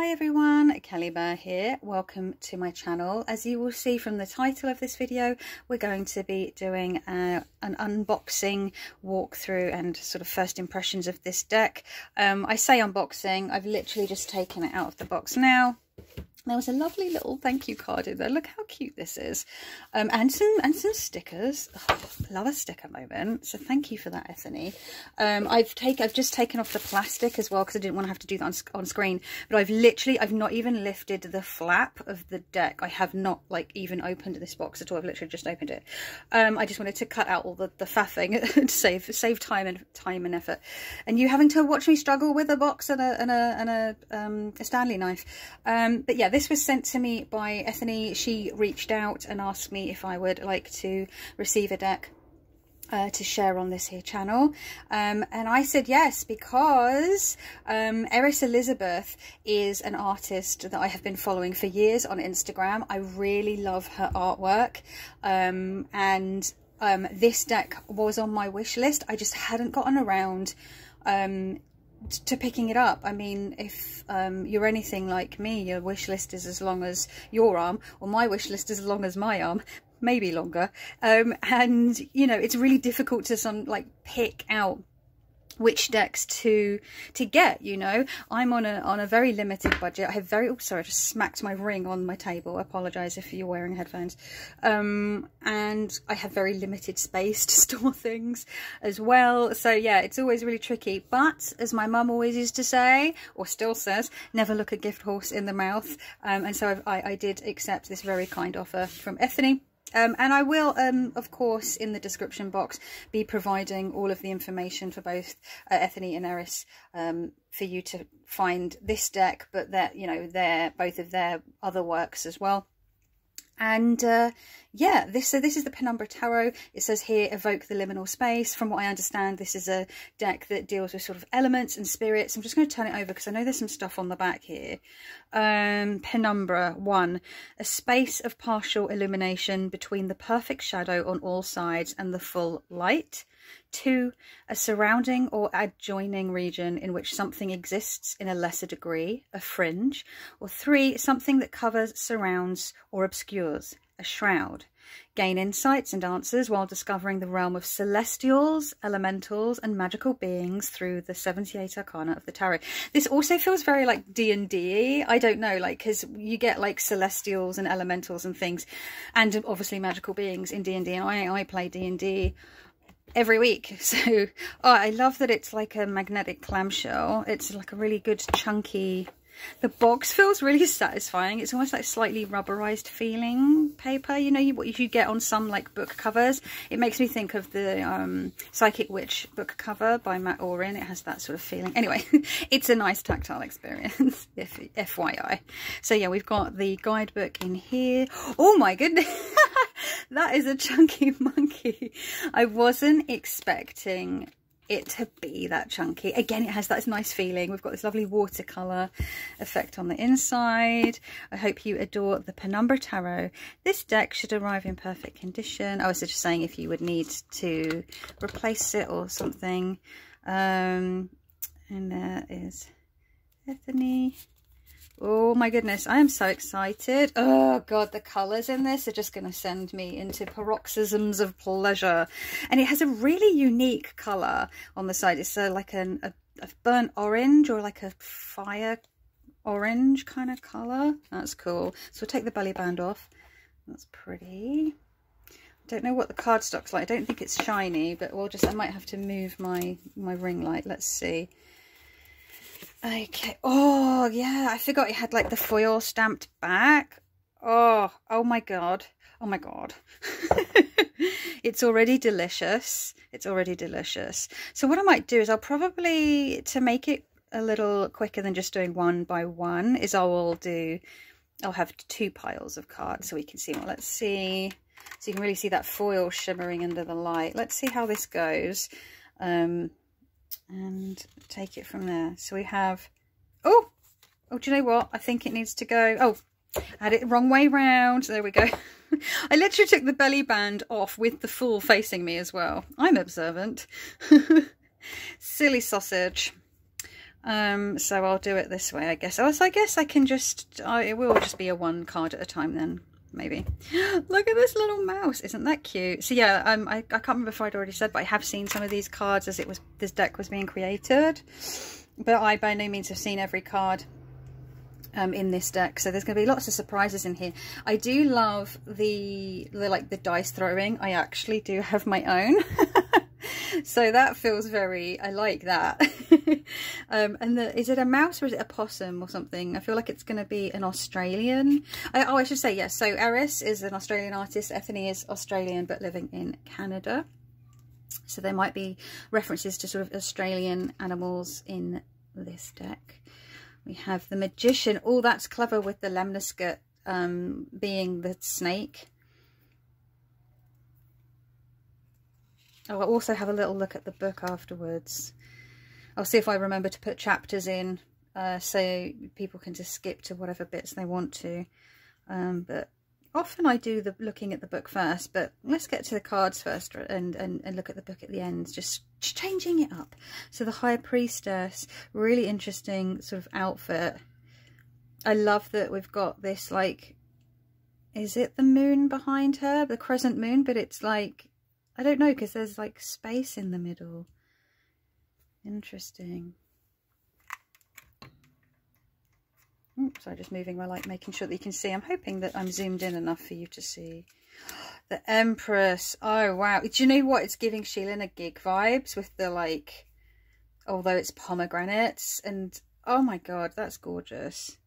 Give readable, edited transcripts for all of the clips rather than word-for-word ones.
Hi everyone, Kelly Bear here. Welcome to my channel. As you will see from the title of this video, we're going to be doing an unboxing walkthrough and sort of first impressions of this deck. I say unboxing, I've literally just taken it out of the box now. There was a lovely little thank you card in there. Look how cute this is. And some stickers. Oh, love a sticker moment. So thank you for that, Ethony. I've just taken off the plastic as well because I didn't want to have to do that on screen. But I've not even lifted the flap of the deck. I have not even opened this box at all. I've literally just opened it. I just wanted to cut out all the faffing to save time and effort. And you having to watch me struggle with a box and a Stanley knife. But yeah, this was sent to me by Ethony. She reached out and asked me if I would like to receive a deck to share on this here channel, and I said yes because Eris Elizabeth is an artist that I have been following for years on Instagram. I really love her artwork, and this deck was on my wish list. I just hadn't gotten around to picking it up. I mean, if you're anything like me, your wish list is as long as your arm, or my wish list is as long as my arm, maybe longer. And you know, it's really difficult to pick out which decks to get. You know, I'm on a very limited budget. I have oh sorry, I just smacked my ring on my table. I apologize if you're wearing headphones. And I have very limited space to store things as well, so yeah, it's always really tricky. But as my mum always used to say, or still says, never look a gift horse in the mouth. And so I did accept this very kind offer from Ethony. And I will, of course, in the description box, be providing all of the information for both Ethony and Eris, for you to find this deck, but that, you know, both of their other works as well. And yeah, this is the Penumbra Tarot. It says here, evoke the liminal space. From what I understand, this is a deck that deals with sort of elements and spirits. I'm just going to turn it over because I know there's some stuff on the back here. Penumbra 1, a space of partial illumination between the perfect shadow on all sides and the full light. 2, a surrounding or adjoining region in which something exists in a lesser degree, a fringe. Or 3, something that covers, surrounds, or obscures, a shroud. Gain insights and answers while discovering the realm of celestials, elementals, and magical beings through the 78 arcana of the tarot. This also feels very like D&D. I don't know, because you get celestials and elementals and things, and obviously magical beings in D&D, and I play D&D every week. So I love that it's like a magnetic clamshell. It's like a really good chunky, the box feels really satisfying. It's almost like slightly rubberized feeling paper, you know, what you get on some book covers. It makes me think of the Psychic Witch book cover by Matt Oren. It has that sort of feeling. Anyway, it's a nice tactile experience, FYI. So yeah, we've got the guidebook in here. Oh my goodness. That is a chunky monkey. I wasn't expecting it to be that chunky. Again, it has that nice feeling. We've got this lovely watercolor effect on the inside. I hope you adore the Penumbra Tarot. This deck should arrive in perfect condition. I was just saying if you would need to replace it or something. And there is Ethony. Oh my goodness, I am so excited. Oh god, the colours in this are just going to send me into paroxysms of pleasure. And it has a really unique colour on the side. It's like a burnt orange, or like a fire orange kind of colour. That's cool. So we'll take the belly band off. That's pretty. I don't know what the cardstock's like. I don't think it's shiny, but I might have to move my ring light. Let's see. Okay. Oh yeah, I forgot it had the foil stamped back. Oh my god. Oh my god. It's already delicious. It's already delicious. So what I might do is I'll probably, to make it a little quicker than just doing one by one, is I'll have 2 piles of cards so we can see more. Let's see. So you can really see that foil shimmering under the light. Let's see how this goes. And take it from there. So we have, oh, do you know what? I think it needs to go, oh, I had it the wrong way round. There we go. I literally took the belly band off with the fool facing me as well. I'm observant. Silly sausage. So I'll do it this way, I guess. So I guess I can just, it will just be a one card at a time then, maybe. Look at this little mouse, isn't that cute? So yeah, I can't remember if I'd already said, but I have seen some of these cards as this deck was being created, but I by no means have seen every card in this deck, so there's going to be lots of surprises in here. I do love the dice throwing. I actually do have my own. So that feels very, I like that. And is it a mouse or is it a possum or something? I feel like it's going to be an Australian. I should say yes. So Eris is an Australian artist. Ethony is Australian but living in Canada. So there might be references to sort of Australian animals in this deck. We have the Magician. Oh, that's clever with the lemniscate being the snake. Oh, I'll also have a little look at the book afterwards. I'll see if I remember to put chapters in so people can just skip to whatever bits they want to. But often I do the looking at the book first, but let's get to the cards first and look at the book at the end, just changing it up. So the High Priestess, really interesting sort of outfit. I love that we've got this, like, is it the moon behind her? The crescent moon, but it's like, I don't know, because there's like space in the middle. Interesting. Sorry, just moving my light, making sure that you can see. I'm hoping that I'm zoomed in enough for you to see. The Empress. Oh, wow. Do you know what? It's giving Sheila a Gig vibes with the, like, although it's pomegranates. And, oh my God, that's gorgeous.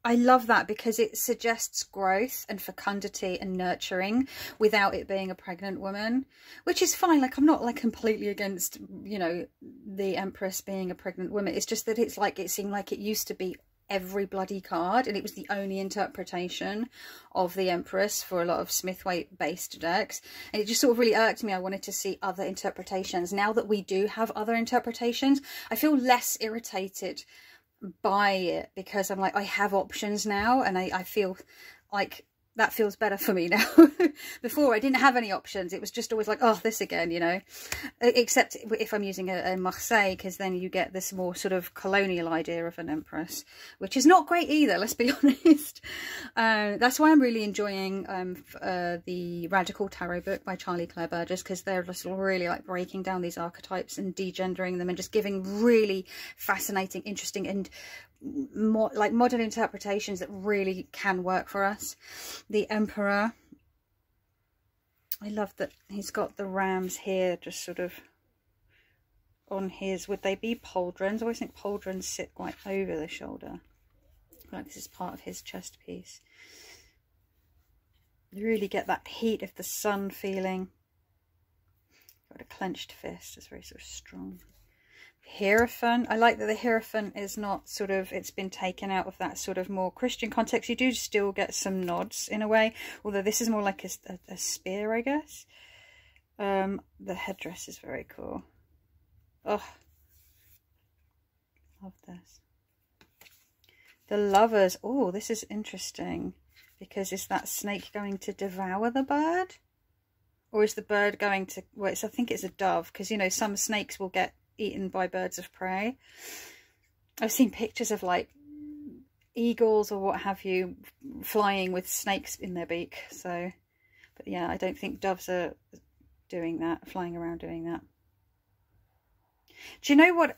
I love that because it suggests growth and fecundity and nurturing without it being a pregnant woman, which is fine. Like, I'm not like completely against, you know, the Empress being a pregnant woman. It's just that it's like, it seemed like it used to be every bloody card and it was the only interpretation of the Empress for a lot of Smithwaite based decks, and it just sort of really irked me. I wanted to see other interpretations. Now that we do have other interpretations, I feel less irritated by it because I'm like, I have options now, and I feel like that feels better for me now. Before I didn't have any options. It was just always like, oh, this again, you know, except if I'm using a Marseille, because then you get this more sort of colonial idea of an Empress, which is not great either, let's be honest. That's why I'm really enjoying the Radical Tarot book by Charlie Claire Burgess, because they're just really like breaking down these archetypes and degendering them and just giving really fascinating, interesting and more like modern interpretations that really can work for us. The Emperor, I love that he's got the rams here just sort of on his, would they be pauldrons? I always think pauldrons sit quite over the shoulder, like this is part of his chest piece. You really get that heat of the sun feeling. Got a clenched fist, it's very sort of strong. Hierophant, I like that the Hierophant is not sort of, it's been taken out of that sort of more Christian context. You do still get some nods in a way, although this is more like a spear, I guess. The headdress is very cool. Oh, love this. The Lovers. Oh, this is interesting, because is that snake going to devour the bird, or is the bird going to, well, I think it's a dove, because you know some snakes will get eaten by birds of prey. I've seen pictures of like eagles or what have you flying with snakes in their beak. So, but yeah, I don't think doves are doing that, flying around doing that. Do you know what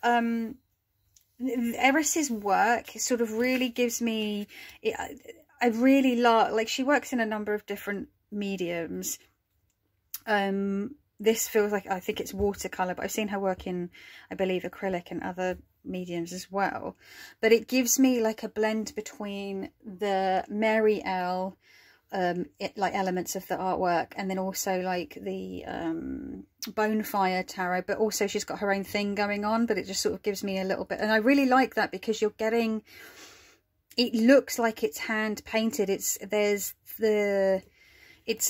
Eris's work sort of really gives me, I really love, like, she works in a number of different mediums. This feels like, I think it's watercolour, but I've seen her work in, I believe, acrylic and other mediums as well. But it gives me like a blend between the Mary L, like elements of the artwork, and then also like the Bonefire Tarot, but also she's got her own thing going on, but it just sort of gives me a little bit, and I really like that because you're getting, it looks like it's hand painted. It's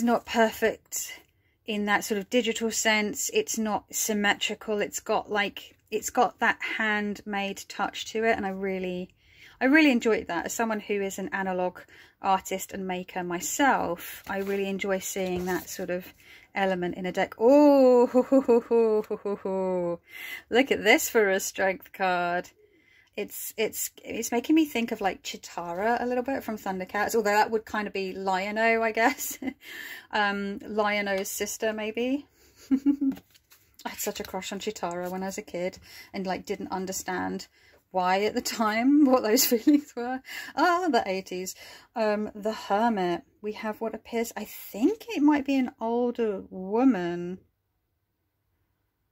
not perfect in that sort of digital sense. It's not symmetrical. It's got that handmade touch to it, and I really enjoyed that. As someone who is an analog artist and maker myself, I really enjoy seeing that sort of element in a deck. Oh, look at this for a strength card. It's making me think of like Chitara a little bit from Thundercats, although that would kind of be Lion-O, I guess. Lion-O's sister, maybe. I had such a crush on Chitara when I was a kid and like didn't understand why at the time, what those feelings were. Ah, the 80s. The Hermit. We have what appears, I think it might be an older woman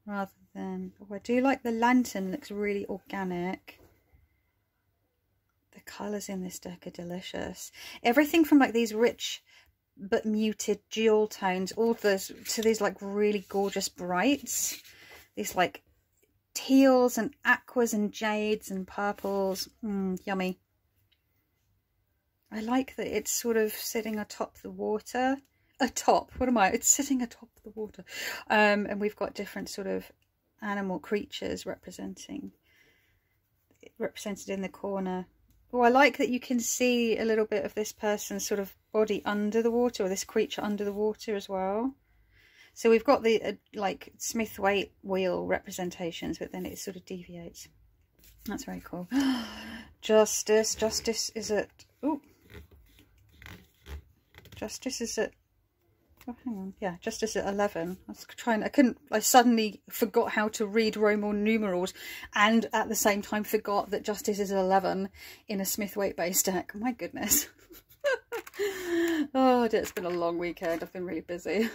rather than, oh, I do like the lantern, looks really organic. The colours in this deck are delicious. Everything from like these rich but muted jewel tones, all those to these like really gorgeous brights. These like teals and aquas and jades and purples. Yummy. I like that it's sort of sitting atop the water. Atop, what am I? It's sitting atop the water. And we've got different sort of animal creatures represented in the corner. Oh, I like that you can see a little bit of this person's sort of body under the water, or this creature under the water as well. So we've got the like Smith-Waite wheel representations, but then it sort of deviates. That's very cool. Justice. Justice is at... Oh. Justice is at... Oh, hang on. Yeah, Justice at 11. I suddenly forgot how to read Roman numerals, and at the same time forgot that Justice is 11 in a Smith-Waite based deck. My goodness. Oh dear, it's been a long weekend. I've been really busy.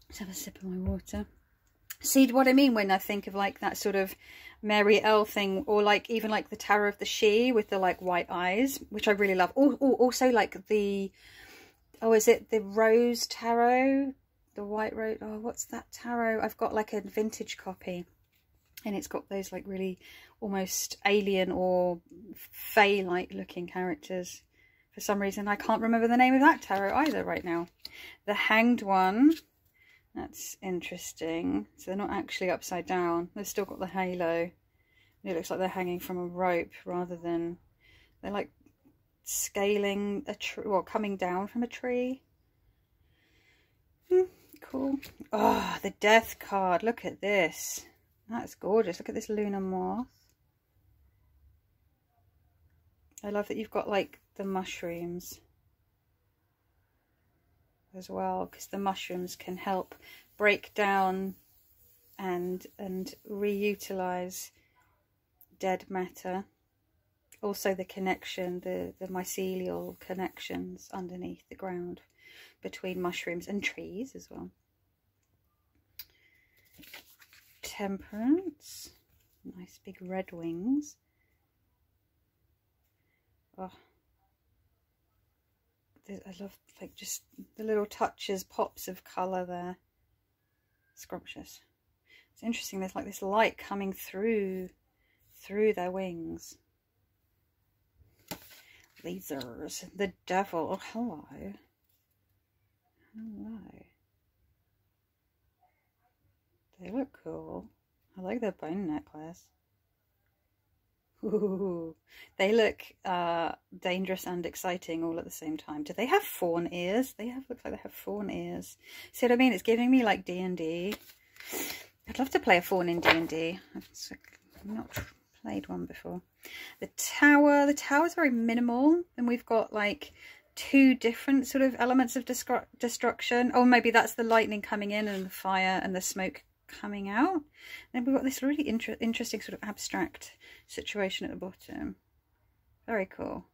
Let's have a sip of my water. See what I mean when I think of like that sort of Mary L thing, or like even like the Tarot of the She with the like white eyes, which I really love. Also like the... Oh, is it the Rose Tarot? The White Rose? Oh, what's that tarot? I've got like a vintage copy. And it's got those like really almost alien or fae-like looking characters. For some reason, I can't remember the name of that tarot either right now. The Hanged One. That's interesting. So they're not actually upside down. They've still got the halo. It looks like they're hanging from a rope rather than... They're like... scaling a tree, or coming down from a tree. Cool. Oh, the Death card. Look at this. That's gorgeous. Look at this lunar moth. I love that you've got like the mushrooms as well, because the mushrooms can help break down and reutilize dead matter. Also the connection, the mycelial connections underneath the ground between mushrooms and trees as well. Temperance. Nice big red wings. Oh, I love like just the little touches, pops of colour there. Scrumptious. It's interesting, there's like this light coming through their wings. Lasers. The Devil. Oh, hello. Hello. They look cool. I like their bone necklace. Ooh. They look dangerous and exciting all at the same time. Do they have fawn ears? Looks like they have fawn ears. See what I mean? It's giving me like D&D. I'd love to play a fawn in D&D. I've not played one before. The Tower. The Tower's very minimal, and we've got like two different sort of elements of destruction. Oh, maybe that's the lightning coming in and the fire and the smoke coming out. Then we've got this really interesting sort of abstract situation at the bottom. Very cool.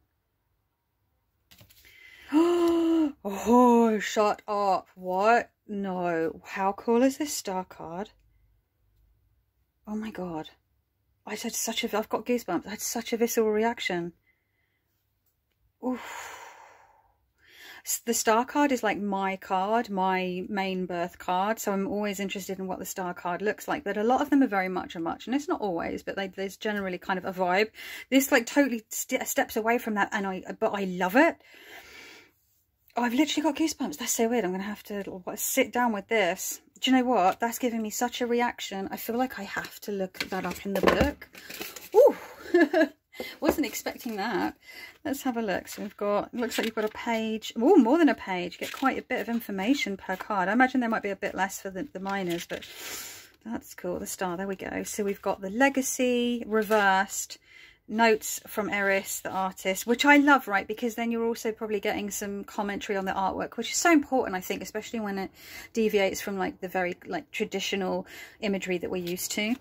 Oh, shut up. What? No. How cool is this star card? Oh my god. I've got goosebumps. I had such a visceral reaction. Oof. The star card is like my card, my main birth card. So I'm always interested in what the star card looks like. But a lot of them are very much a much. And it's not always, but there's generally kind of a vibe. This like totally steps away from that. But I love it. Oh, I've literally got goosebumps. That's so weird. I'm going to have to sit down with this. Do you know what? That's giving me such a reaction. I feel like I have to look that up in the book. Ooh. Wasn't expecting that. Let's have a look. So we've got, looks like you've got a page. Oh, more than a page. Get quite a bit of information per card. I imagine there might be a bit less for the minors, but that's cool. The star, there we go. So we've got the legacy reversed, notes from Eris, the artist, which I love, right? Because then you're also probably getting some commentary on the artwork, which is so important, I think, especially when it deviates from like the very like traditional imagery that we're used to.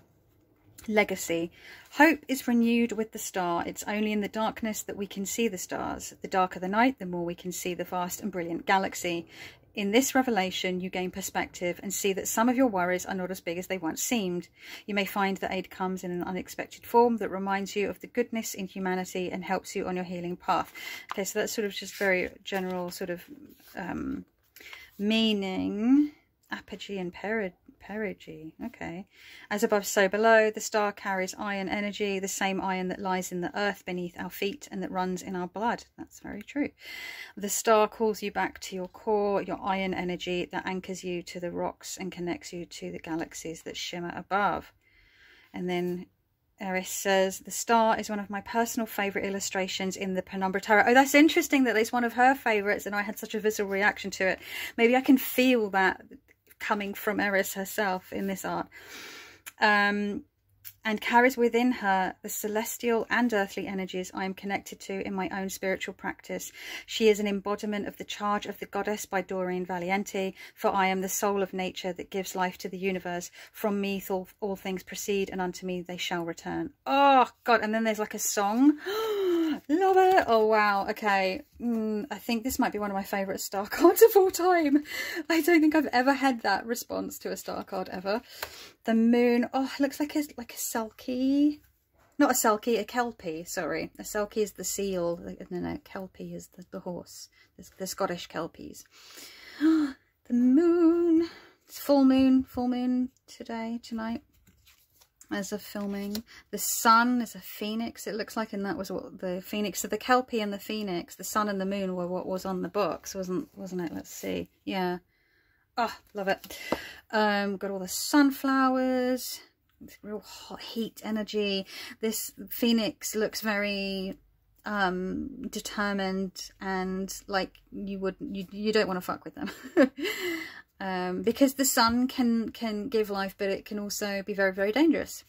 Legacy. Hope is renewed with the star. It's only in the darkness that we can see the stars. The darker the night, the more we can see the vast and brilliant galaxy. In this revelation, you gain perspective and see that some of your worries are not as big as they once seemed. You may find that aid comes in an unexpected form that reminds you of the goodness in humanity and helps you on your healing path. Okay, so that's sort of just very general sort of meaning. Apogee and perigee. Okay. As above, so below. The star carries iron energy, the same iron that lies in the earth beneath our feet and that runs in our blood. That's very true. The star calls you back to your core, your iron energy that anchors you to the rocks and connects you to the galaxies that shimmer above. And then Eris says, the star is one of my personal favourite illustrations in the Penumbra Tarot. Oh, that's interesting that it's one of her favourites and I had such a visceral reaction to it. Maybe I can feel that coming from Eris herself in this art. And carries within her the celestial and earthly energies I am connected to in my own spiritual practice. She is an embodiment of the charge of the goddess by Doreen Valiente, for I am the soul of nature that gives life to the universe. From me all things proceed, and unto me they shall return. Oh, God. And then there's like a song. Love it. Oh, wow. Okay. I think this might be one of my favourite star cards of all time. I don't think I've ever had that response to a star card ever. The moon. Oh, it looks like a selkie. Not a selkie, a kelpie. Sorry. A selkie is the seal. No, kelpie is the horse. The Scottish kelpies. The moon. It's full moon tonight. As of filming. The sun is a phoenix, it looks like, and that was what the phoenix, so the kelpie and the phoenix, the sun and the moon were what was on the books, wasn't it? Let's see. Yeah. Oh, love it. Got all the sunflowers, real hot heat energy. This phoenix looks very determined, and like you don't want to fuck with them. Because the sun can give life, but it can also be very, very dangerous.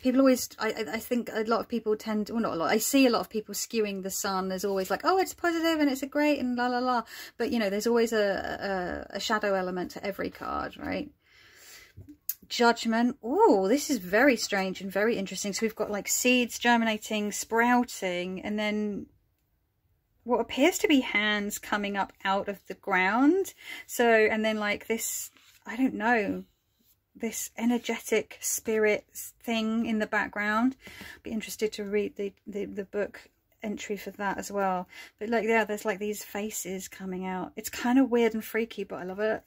People always, I think a lot of people tend to, well, not a lot, I see a lot of people skewing the sun. There's always like, oh, it's positive and it's a great and la la la. But, you know, there's always a shadow element to every card, right? Judgment. Oh, this is very strange and very interesting. So we've got like seeds germinating, sprouting, and then what appears to be hands coming up out of the ground. So, and then like this, I don't know, this energetic spirit thing in the background. Be interested to read the book entry for that as well. But like, yeah, there's like these faces coming out. It's kind of weird and freaky, but I love it.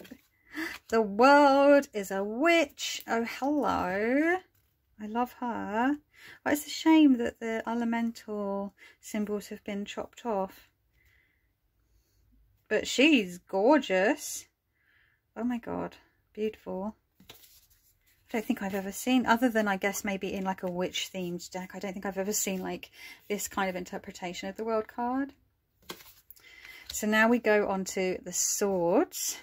The world is a witch. Oh, hello. I love her. But it's a shame that the elemental symbols have been chopped off. But she's gorgeous. Oh my God. Beautiful. I don't think I've ever seen, other than I guess maybe in like a witch themed deck, I don't think I've ever seen like this kind of interpretation of the world card. So now we go on to the swords.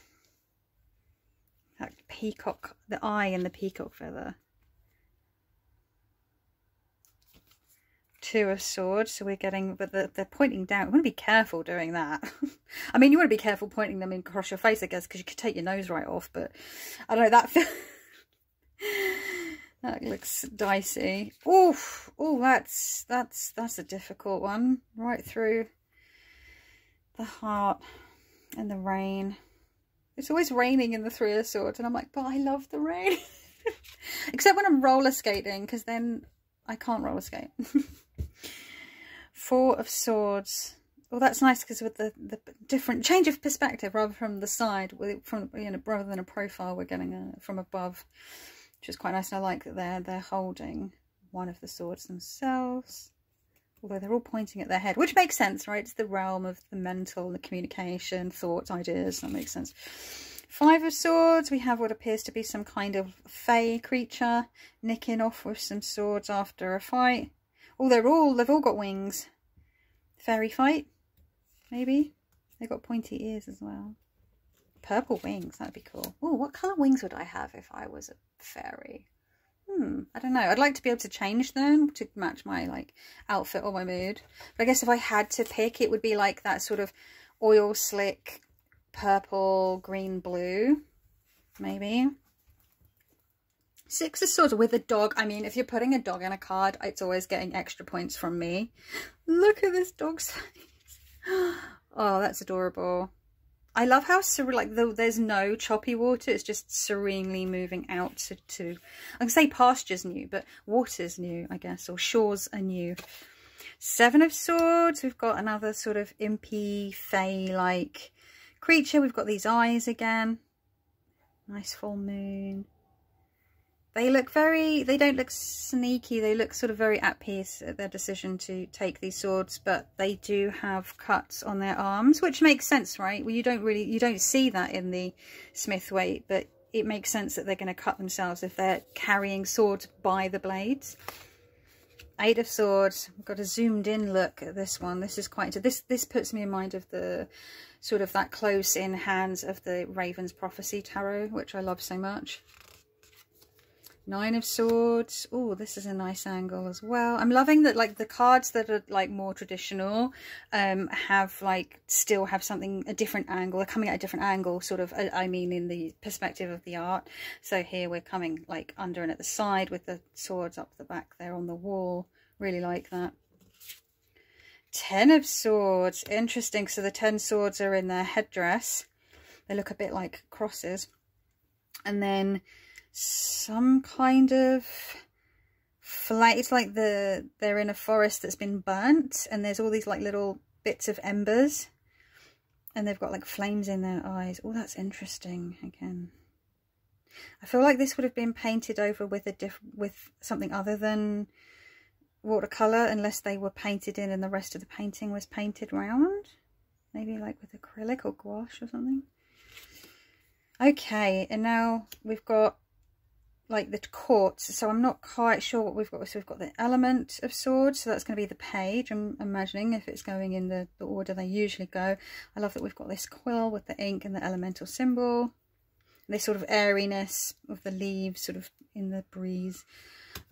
That peacock, the eye and the peacock feather. Two of swords, so we're getting, but they're pointing down. You want to be careful doing that. I mean, you want to be careful pointing them across your face, I guess, because you could take your nose right off, but I don't know, that that looks dicey. Oof. Oh, that's a difficult one. Right through the heart and the rain. It's always raining in the Three of Swords, and I'm like, but I love the rain. Except when I'm roller skating, because then I can't roller skate. Four of Swords. Well, that's nice because with the different change of perspective, rather from the side, from, you know, rather than a profile, we're getting from above, which is quite nice. And I like that they're holding one of the swords themselves, although they're all pointing at their head, which makes sense, right? It's the realm of the mental, the communication, thoughts, ideas. That makes sense. Five of Swords. We have what appears to be some kind of fey creature nicking off with some swords after a fight. Oh, they've all got wings. Fairy fight, maybe. They've got pointy ears as well. Purple wings, that'd be cool. Oh, what colour wings would I have if I was a fairy? I don't know. I'd like to be able to change them to match my like outfit or my mood. But I guess if I had to pick, it would be like that sort of oil slick purple, green, blue, maybe. 6 of Swords with a dog. I mean, if you're putting a dog in a card, it's always getting extra points from me. Look at this dog's face. Oh, that's adorable. I love how there's no choppy water. It's just serenely moving out to I can say pasture's new, but water's new, I guess, or shores are new. 7 of Swords. We've got another sort of impy, fae-like creature. We've got these eyes again. Nice full moon. They don't look sneaky. They look sort of very at peace at their decision to take these swords, but they do have cuts on their arms, which makes sense, right? Well, you don't see that in the Smithwaite, but it makes sense that they're going to cut themselves if they're carrying swords by the blades. 8 of Swords. We've got a zoomed in look at this one. This is quite, this puts me in mind of the sort of that close in hands of the Raven's Prophecy Tarot, which I love so much. 9 of Swords. Oh, this is a nice angle as well. I'm loving that, like, the cards that are like more traditional have like still have something, a different angle. They're coming at a different angle, sort of, I mean, in the perspective of the art. So here we're coming like under and at the side with the swords up the back there on the wall. Really like that. 10 of Swords. Interesting. So the 10 swords are in their headdress. They look a bit like crosses. And then some kind of flame. It's like they're in a forest that's been burnt, and there's all these like little bits of embers, and they've got like flames in their eyes. Oh, that's interesting. Again, I feel like this would have been painted over with with something other than watercolor, unless they were painted in and the rest of the painting was painted round, maybe like with acrylic or gouache or something. Okay, and now we've got like the quartz, so I'm not quite sure what we've got. So we've got the Element of Swords, so that's going to be the page, I'm imagining, if it's going in the order they usually go. I love that we've got this quill with the ink and the elemental symbol, this sort of airiness of the leaves sort of in the breeze.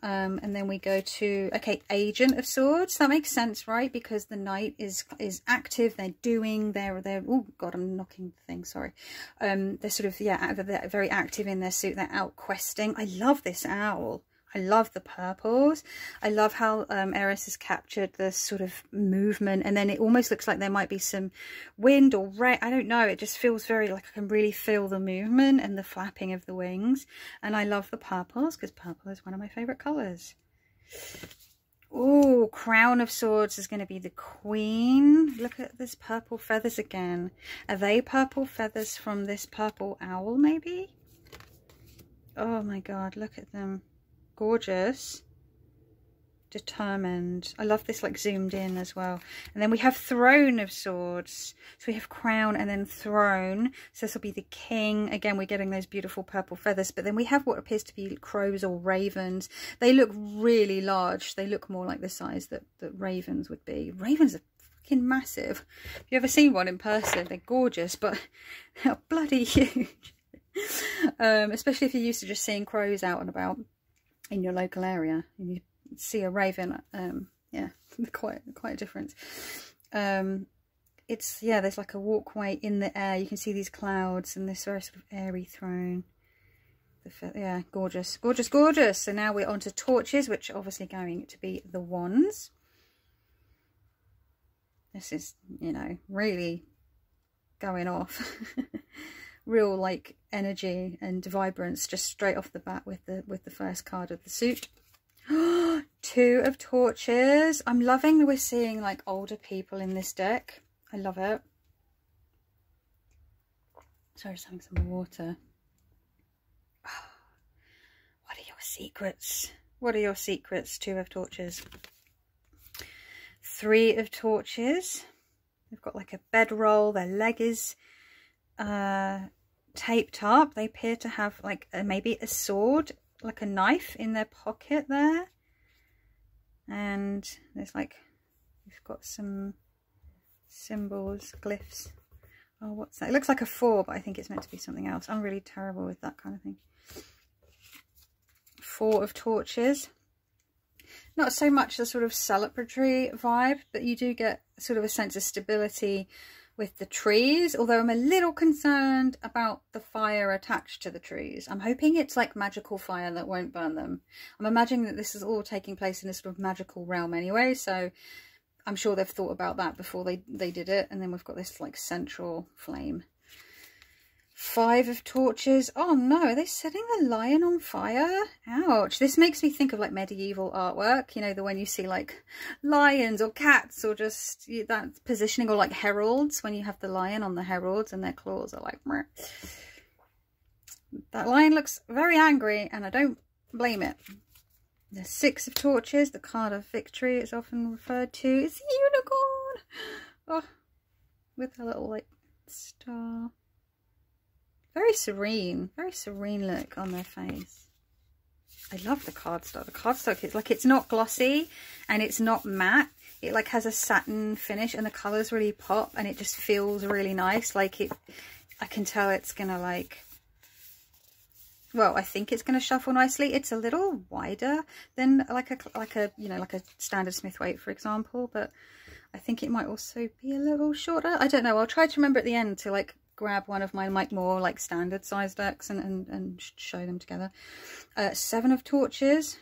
And then we go to, okay, Agent of Swords. That makes sense, right? Because the knight is active. They're doing, they're oh god, I'm knocking the thing, sorry. They're sort of, yeah, they're very active in their suit. They're out questing. I love this owl. I love the purples. I love how Eris has captured the sort of movement, and then it almost looks like there might be some wind or rain. I don't know. It just feels very like I can really feel the movement and the flapping of the wings. And I love the purples because purple is one of my favourite colours. Oh, Crown of Swords is going to be the Queen. Look at this purple feathers again. Are they purple feathers from this purple owl, maybe? Oh my god, look at them. Gorgeous. Determined. I love this like zoomed in as well. And then we have Throne of Swords. So we have crown and then throne. So this will be the king. Again, we're getting those beautiful purple feathers. But then we have what appears to be crows or ravens. They look really large. They look more like the size that ravens would be. Ravens are fucking massive. Have you ever seen one in person? They're gorgeous, but they're bloody huge. Especially if you're used to just seeing crows out and about in your local area, and you see a raven. Yeah, quite a difference. It's, yeah, there's like a walkway in the air. You can see these clouds and this very sort of airy throne. Yeah, gorgeous, gorgeous, gorgeous. So now we're on to torches, which are obviously going to be the wands. This is, you know, really going off. Real like energy and vibrance just straight off the bat with the first card of the suit. 2 of Torches. I'm loving that we're seeing like older people in this deck. I love it. Sorry, just having some water. What are your secrets? What are your secrets? 2 of Torches. 3 of Torches. We've got like a bedroll. Their leg is taped up. They appear to have like maybe a sword, like a knife in their pocket there. And there's like, we've got some symbols, glyphs. Oh, what's that? It looks like a 4, but I think it's meant to be something else. I'm really terrible with that kind of thing. 4 of torches. Not so much the sort of celebratory vibe, but you do get sort of a sense of stability with the trees, although I'm a little concerned about the fire attached to the trees. I'm hoping it's like magical fire that won't burn them. I'm imagining that this is all taking place in a sort of magical realm anyway, so I'm sure they've thought about that before they did it. And then we've got this like central flame. 5 of torches. Oh no, are they setting the lion on fire? Ouch. This makes me think of like medieval artwork, you know, the when you see like lions or cats or just that positioning, or like heralds, when you have the lion on the heralds and their claws are like meh. That lion looks very angry and I don't blame it. The 6 of torches, the card of victory, is often referred to. It's a unicorn. Oh, with a little like star. Very serene look on their face. I love the cardstock. The cardstock is like, it's not glossy and it's not matte. It like has a satin finish and the colours really pop and it just feels really nice. Like it, I can tell it's gonna like, well, I think it's gonna shuffle nicely. It's a little wider than like a you know, like a standard Smith-Waite, for example, but I think it might also be a little shorter. I don't know. I'll try to remember at the end to like grab one of my like more like standard size decks and show them together. 7 of torches.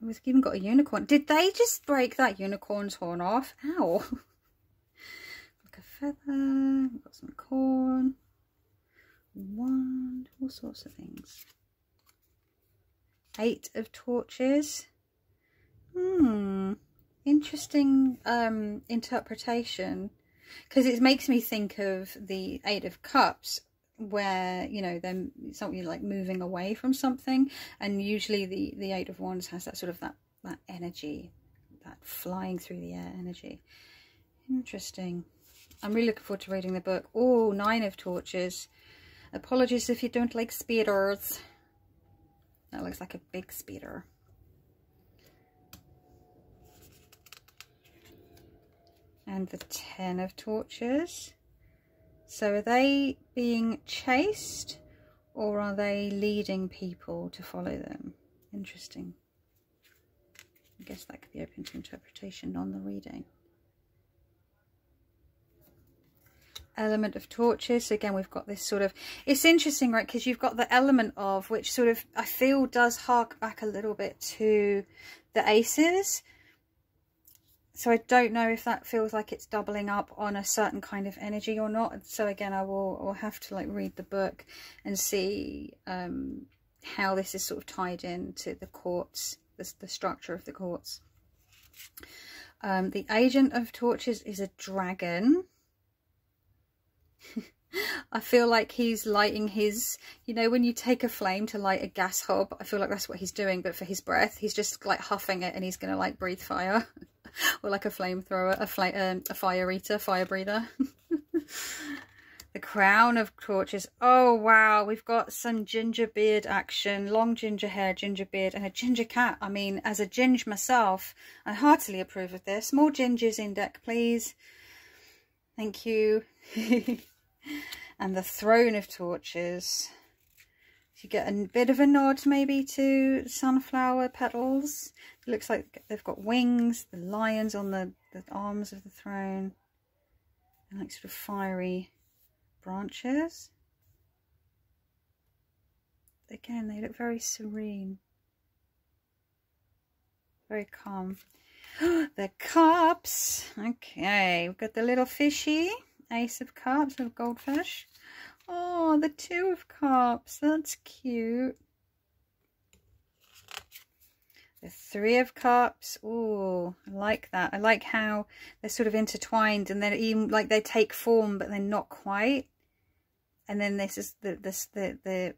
We've even got a unicorn. Did they just break that unicorn's horn off? Ow. Like a feather. We've got some corn. Wand. All sorts of things. 8 of torches. Interesting interpretation. Because it makes me think of the 8 of Cups, where, you know, then something like moving away from something, and usually the 8 of Wands has that sort of that energy, that flying through the air energy. Interesting. I'm really looking forward to reading the book. Oh, 9 of torches. Apologies if you don't like speeders. That looks like a big speeder. And the 10 of torches. So are they being chased or are they leading people to follow them? Interesting. I guess that could be open to interpretation on the reading. Element of torches. So again, we've got this sort of, it's interesting, right? Because you've got the element of, which sort of I feel does hark back a little bit to the aces. So I don't know if that feels like it's doubling up on a certain kind of energy or not. So again, I'll have to like read the book and see how this is sort of tied into the quartz, the structure of the quartz. The agent of torches is a dragon. I feel like he's lighting his, you know, when you take a flame to light a gas hob, I feel like that's what he's doing, but for his breath, he's just like huffing it and he's going to like breathe fire. Or like a flamethrower, a fire eater, fire breather. The crown of torches. Oh wow, we've got some ginger beard action, long ginger hair, ginger beard, and a ginger cat. I mean, as a ginge myself, I heartily approve of this. More gingers in deck, please. Thank you. And the throne of torches. You get a bit of a nod maybe to sunflower petals. It looks like they've got wings, the lions on the arms of the throne, and like sort of fiery branches. Again, they look very serene, very calm. The cups. Okay, we've got the little fishy, Ace of Cups, little goldfish. Oh, the 2 of Cups. That's cute. The 3 of Cups. Oh, I like that. I like how they're sort of intertwined, and then even like they take form, but they're not quite. And then this is the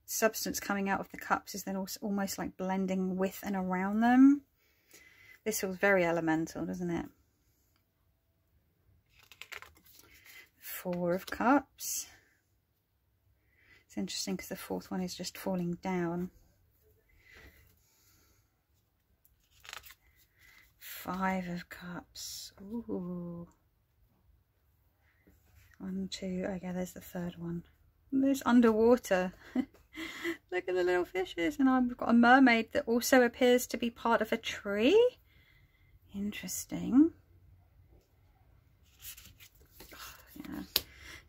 substance coming out of the cups is then also almost like blending with and around them. This feels very elemental, doesn't it? 4 of Cups. It's interesting because the 4th one is just falling down. 5 of Cups. Ooh. 1, 2, okay, there's the third one. There's underwater. Look at the little fishes. And I've got a mermaid that also appears to be part of a tree. Interesting. Yeah.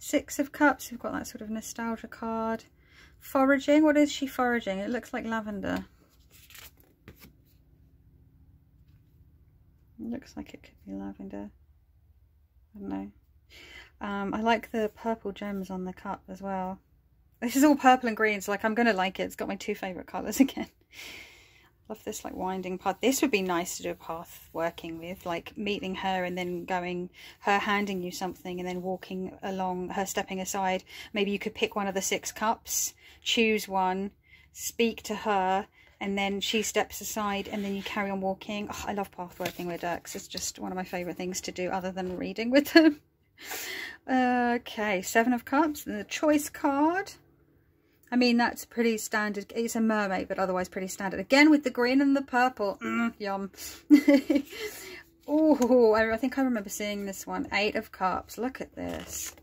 6 of Cups, we've got that sort of nostalgia card. Foraging, what is she foraging? It looks like lavender. It looks like it could be lavender. I don't know. I like the purple gems on the cup as well. This is all purple and green, so like I'm gonna like it. It's got my 2 favourite colours again. Love this like winding path. This would be nice to do a path working with, like meeting her and then going, her handing you something and then walking along, her stepping aside. Maybe you could pick one of the 6 cups, choose one, speak to her, and then she steps aside and then you carry on walking. Oh, I love path working with decks. It's just one of my favourite things to do other than reading with them. Okay, 7 of Cups, and the choice card. I mean, that's pretty standard. It's a mermaid, but otherwise pretty standard. Again, with the green and the purple. Yum. Oh, I think I remember seeing this one. 8 of Cups. Look at this.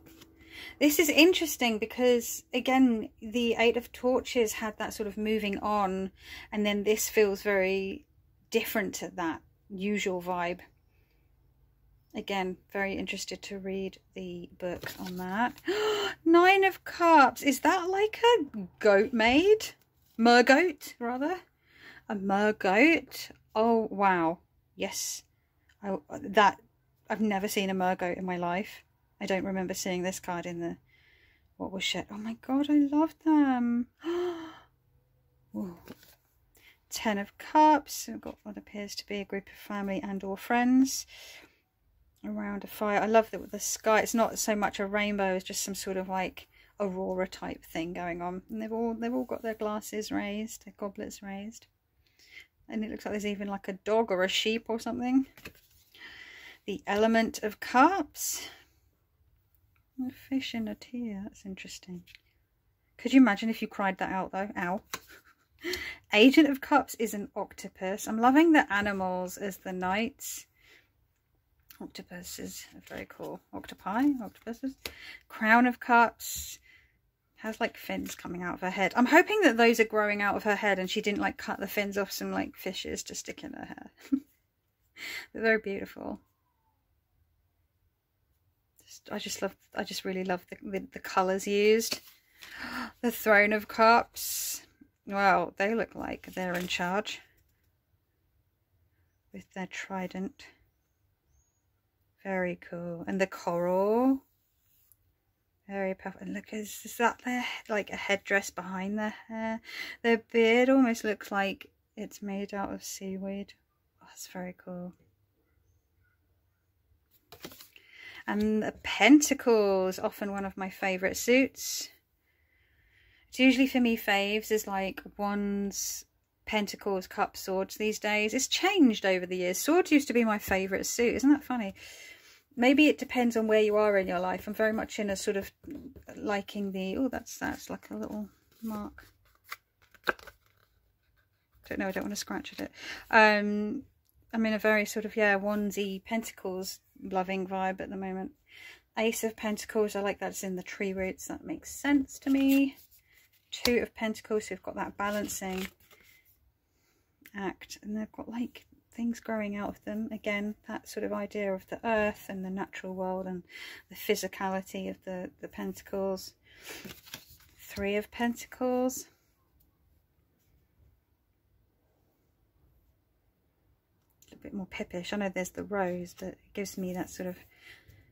This is interesting because, again, the 8 of Torches had that sort of moving on. And then this feels very different to that usual vibe. Again, very interested to read the book on that. 9 of Cups. Is that like a goat maid? Mergoat, rather. A mergoat. Oh, wow. Yes. I've never seen a mergoat in my life. I don't remember seeing this card in the... What was shit? Oh my god, I love them. Ooh. 10 of Cups. We've got what appears to be a group of family and or friends around a fire. I love that the sky, it's not so much a rainbow, it's just some sort of like aurora type thing going on, and they've all got their glasses raised, their goblets raised, and it looks like there's even like a dog or a sheep or something. The Element of Cups, a fish in a tear. That's interesting. Could you imagine if you cried that out though? Ow. Agent of Cups is an octopus. I'm loving the animals as the knights. Octopuses are very cool. Octopuses. Crown of Cups has like fins coming out of her head. I'm hoping that those are growing out of her head and she didn't like cut the fins off some like fishes to stick in her hair. They're very beautiful. I just really love the colours used. The Throne of Cups. Wow, they look like they're in charge with their trident. Very cool. And the coral. Very powerful. And look, is that their, like a headdress behind their hair? Their beard almost looks like it's made out of seaweed. Oh, that's very cool. And the Pentacles, often one of my favourite suits. It's usually for me faves is like Wands, Pentacles, Cups, Swords these days. It's changed over the years. Swords used to be my favourite suit. Isn't that funny? Maybe it depends on where you are in your life. I'm very much in a sort of liking the... Oh, that's like a little mark. Don't know, I don't want to scratch at it. I'm in a very sort of, yeah, Wandsy Pentacles loving vibe at the moment. Ace of Pentacles, I like that it's in the tree roots. That makes sense to me. 2 of Pentacles, so we've got that balancing act. And they've got like things growing out of them. Again, that sort of idea of the earth and the natural world and the physicality of the Pentacles. 3 of Pentacles. A bit more pippish. I know there's the rose, but it gives me that sort of,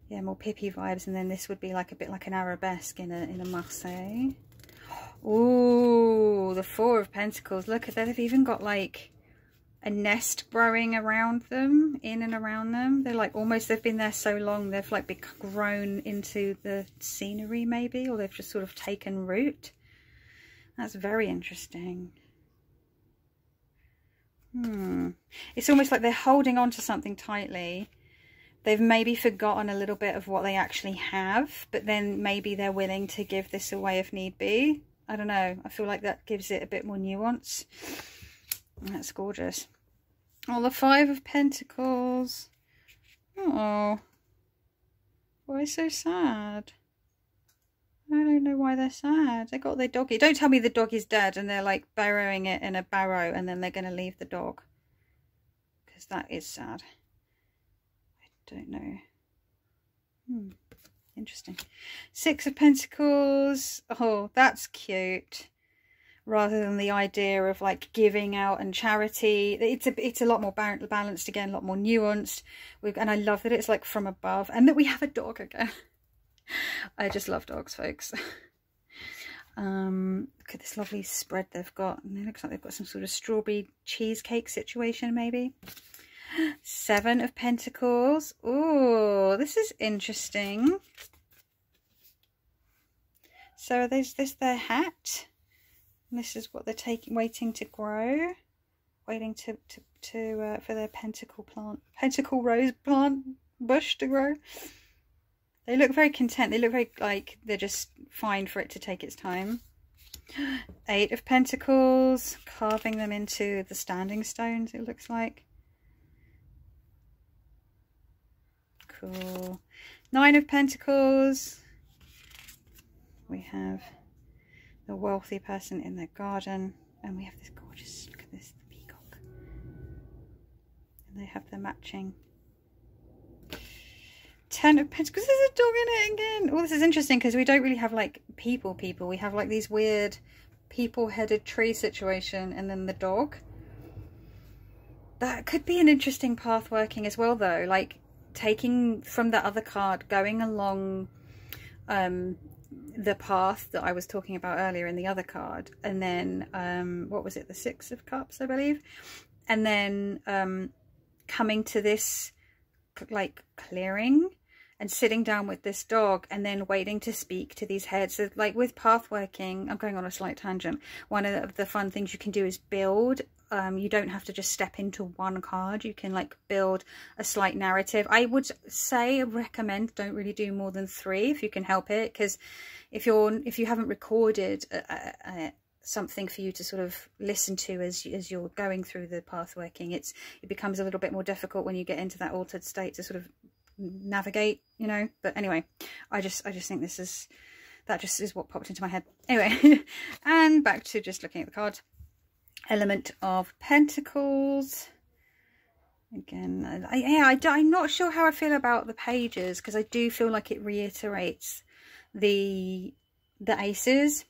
yeah, more pippy vibes. And then this would be like a bit like an arabesque in a Marseille. Ooh, the 4 of Pentacles. Look at that. They've even got like a nest growing around them, in and around them. They're like almost, they've been there so long, they've like grown into the scenery maybe, or they've just sort of taken root. That's very interesting. It's almost like they're holding on to something tightly. They've maybe forgotten a little bit of what they actually have, but then maybe they're willing to give this away if need be. I don't know. I feel like that gives it a bit more nuance. And that's gorgeous. Oh, the Five of Pentacles. Oh, why so sad? I don't know why they're sad. They got their doggy. Don't tell me the dog is dead and they're like burrowing it in a barrow and then they're going to leave the dog. Because that is sad. I don't know. Interesting. Six of Pentacles. Oh, that's cute. Rather than the idea of like giving out and charity, it's a lot more balanced again, a lot more nuanced. And I love that it's like from above, and that we have a dog again. I just love dogs, folks. Look at this lovely spread they've got, and it looks like they've got some sort of strawberry cheesecake situation, maybe. Seven of Pentacles. Oh, this is interesting. So there's their hat. And this is what they're waiting to grow, waiting for their pentacle rose plant bush to grow. They look very content. They look very like they're just fine for it to take its time. Eight of Pentacles, carving them into the standing stones, it looks like. Cool. Nine of Pentacles. We have the wealthy person in their garden, and we have this gorgeous, look at this, the peacock, and they have the matching. Ten of Pentacles. There's a dog in it again. Oh, this is interesting because we don't really have like people. We have like these weird people-headed tree situation, and then the dog. That could be an interesting path working as well, though, like taking from the other card, going along the path that I was talking about earlier in the other card, and then what was it, the Six of Cups, I believe, and then coming to this like clearing and sitting down with this dog and then waiting to speak to these heads. So like with path working, I'm going on a slight tangent, one of the fun things you can do is build. You don't have to just step into one card. You can like build a slight narrative. I would say, recommend, don't really do more than 3 if you can help it, because if you haven't recorded something for you to sort of listen to as you're going through the path working, it becomes a little bit more difficult when you get into that altered state to sort of navigate, you know. But anyway, I just think that just is what popped into my head. Anyway, and back to just looking at the cards. Element of Pentacles. Again, I'm not sure how I feel about the pages, because I do feel like it reiterates the aces.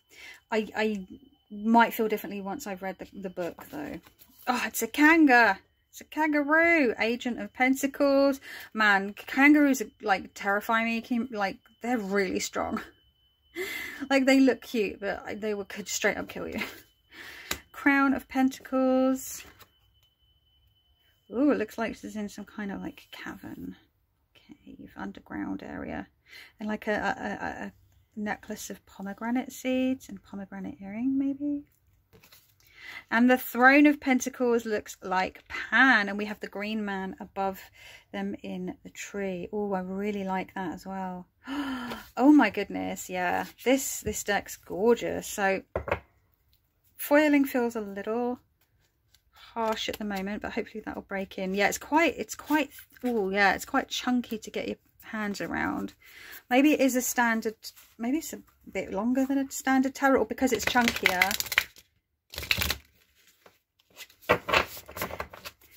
I might feel differently once I've read the book, though. Oh, it's a kanga. It's a kangaroo. Agent of Pentacles. Man, kangaroos like terrify me. Like, they're really strong. Like, they look cute, but they could straight up kill you. Crown of Pentacles. Oh, it looks like this is in some kind of like cavern, cave, underground area, and like a necklace of pomegranate seeds and pomegranate earring, maybe. And the Throne of Pentacles looks like Pan, and we have the green man above them in the tree. Oh, I really like that as well. Oh my goodness, yeah, this deck's gorgeous. So foiling feels a little harsh at the moment, but hopefully that will break in. Yeah, it's quite oh yeah, it's quite chunky to get your hands around. Maybe it is a standard, maybe it's a bit longer than a standard tarot, or because it's chunkier,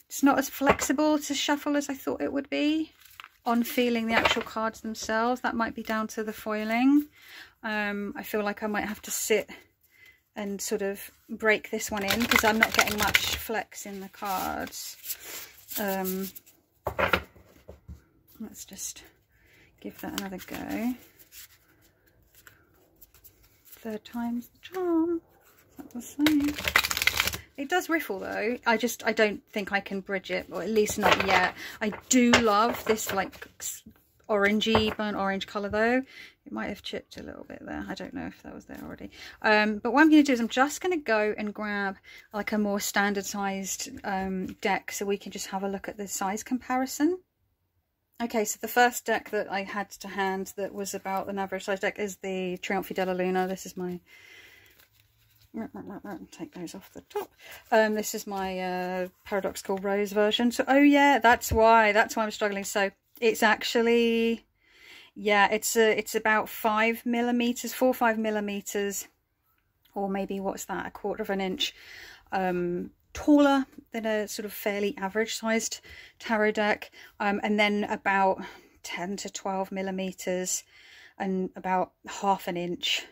it's not as flexible to shuffle as I thought it would be on feeling the actual cards themselves. That might be down to the foiling. I feel like I might have to sit and sort of break this one in, because I'm not getting much flex in the cards. Let's just give that another go. Third time's the charm. That's the same. It does riffle though. I don't think I can bridge it, or at least not yet. I do love this like orangey, burnt orange colour though. It might have chipped a little bit there. I don't know if that was there already. But what I'm going to do is I'm just going to go and grab like a more standard sized deck, so we can just have a look at the size comparison. Okay, so the first deck that I had to hand that was about an average size deck is the Trionfi della Luna. This is my take those off the top. This is my Paradoxical Rose version. So, oh yeah, that's why I'm struggling. So it's actually, yeah, it's about 5 millimeters, 4 or 5 millimeters, or maybe what's that, 1/4 of an inch taller than a sort of fairly average sized tarot deck, and then about 10 to 12 millimeters and about 1/2 an inch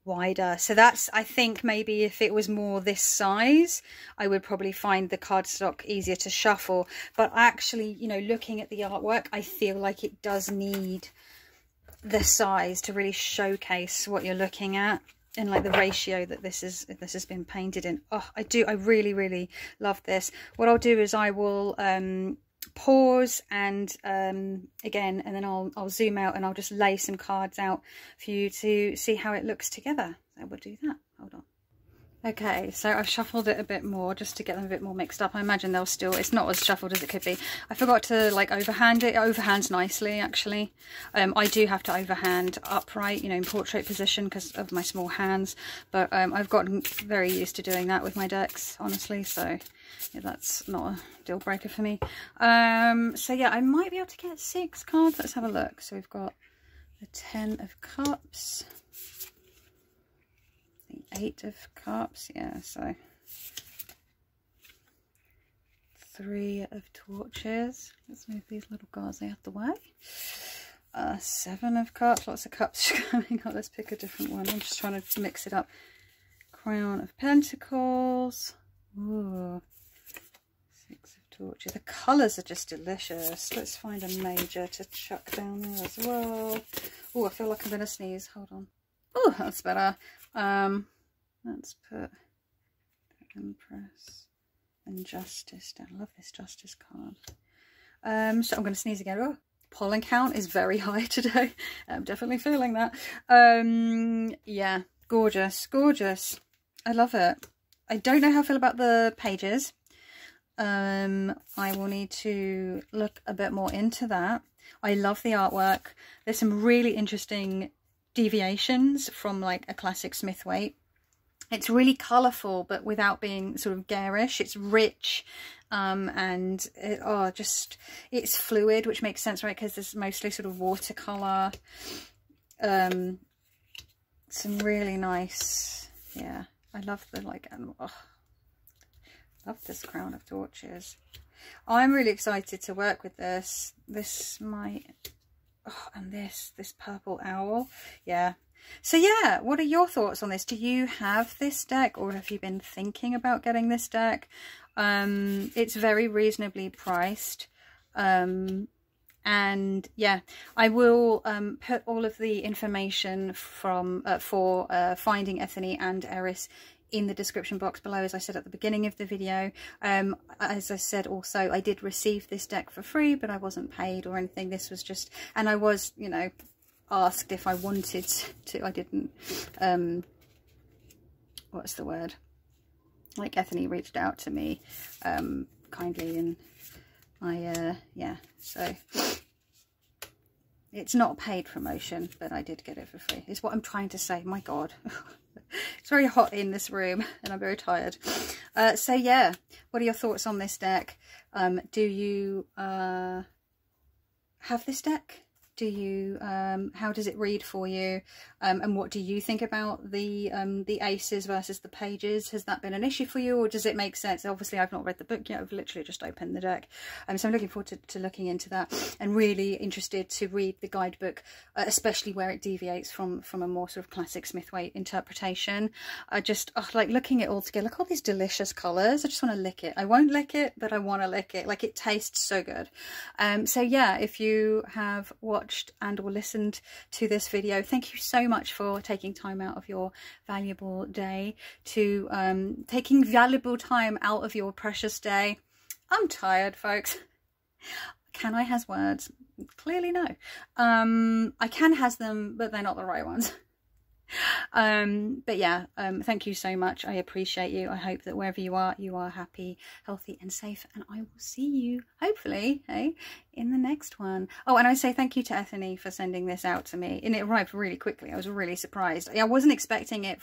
wider. So that's, I think maybe if it was more this size, I would probably find the cardstock easier to shuffle. But actually, you know, looking at the artwork, I feel like it does need the size to really showcase what you're looking at, and like the ratio that this has been painted in. Oh, I really love this. What I'll do is I will pause and again, and then I'll zoom out and I'll just lay some cards out for you to see how it looks together. So we'll do that. Hold on. Okay, so I've shuffled it a bit more just to get them a bit more mixed up. I imagine they'll still, it's not as shuffled as it could be. I forgot to like overhand it. It overhands nicely actually. I do have to overhand upright, you know, in portrait position because of my small hands, but I've gotten very used to doing that with my decks, honestly, so yeah, that's not a deal breaker for me. So yeah, I might be able to get 6 cards. Let's have a look. So we've got the 10 of Cups, 8 of Cups, yeah, so 3 of Torches. Let's move these little guys out the way. 7 of Cups, lots of cups coming up. Let's pick a different one. I'm just trying to mix it up. Crown of Pentacles. Ooh. 6 of Torches. The colours are just delicious. Let's find a major to chuck down there as well. Oh, I feel like I'm going to sneeze. Hold on. Oh, that's better. Let's put the Empress and Justice down. I love this Justice card. So I'm going to sneeze again. Oh, pollen count is very high today. I'm definitely feeling that. Yeah, gorgeous, gorgeous. I love it. I don't know how I feel about the pages. I will need to look a bit more into that. I love the artwork. There's some really interesting deviations from like a classic Smith-Waite. It's really colourful but without being sort of garish. It's rich, and it's fluid, which makes sense, right, because there's mostly sort of watercolour. Some really nice, yeah, I love the like love this Crown of Torches. I'm really excited to work with this. This might, oh, and this purple owl, yeah. So yeah, what are your thoughts on this? Do you have this deck, or have you been thinking about getting this deck? It's very reasonably priced, and yeah, I will put all of the information from for finding Ethony and Eris in the description box below, as I said at the beginning of the video. As I said also, I did receive this deck for free, but I wasn't paid or anything. This was just, and I was, you know, asked if I wanted to. I didn't, what's the word, like Ethony reached out to me kindly, and I yeah, so it's not a paid promotion, but I did get it for free, is what I'm trying to say. My god. It's very hot in this room and I'm very tired. So yeah, what are your thoughts on this deck? Do you have this deck? Do you how does it read for you, and what do you think about the aces versus the pages? Has that been an issue for you, or does it make sense? Obviously I've not read the book yet, I've literally just opened the deck, so I'm looking forward to looking into that, and really interested to read the guidebook, especially where it deviates from a more sort of classic Smith-Waite interpretation. I just like looking at it all together. Look at all these delicious colours. I just want to lick it. I won't lick it, but I want to lick it. Like, it tastes so good. So yeah, if you have watched and or listened to this video, thank you so much for taking time out of your valuable day to taking valuable time out of your precious day. I'm tired, folks. Can I has words? Clearly no. I can has them, but they're not the right ones. But yeah, thank you so much. I appreciate you. I hope that wherever you are happy, healthy and safe, and I will see you hopefully, hey, in the next one. Oh, and I say thank you to Ethony for sending this out to me, and it arrived really quickly. I was really surprised. I wasn't expecting it.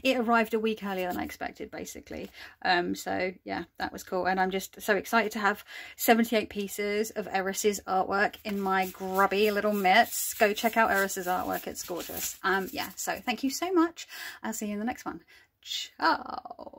It arrived a week earlier than I expected, basically. So yeah, that was cool, and I'm just so excited to have 78 pieces of Eris's artwork in my grubby little mitts. Go check out Eris's artwork, it's gorgeous. Yeah, so thank you so much. I'll see you in the next one. Ciao.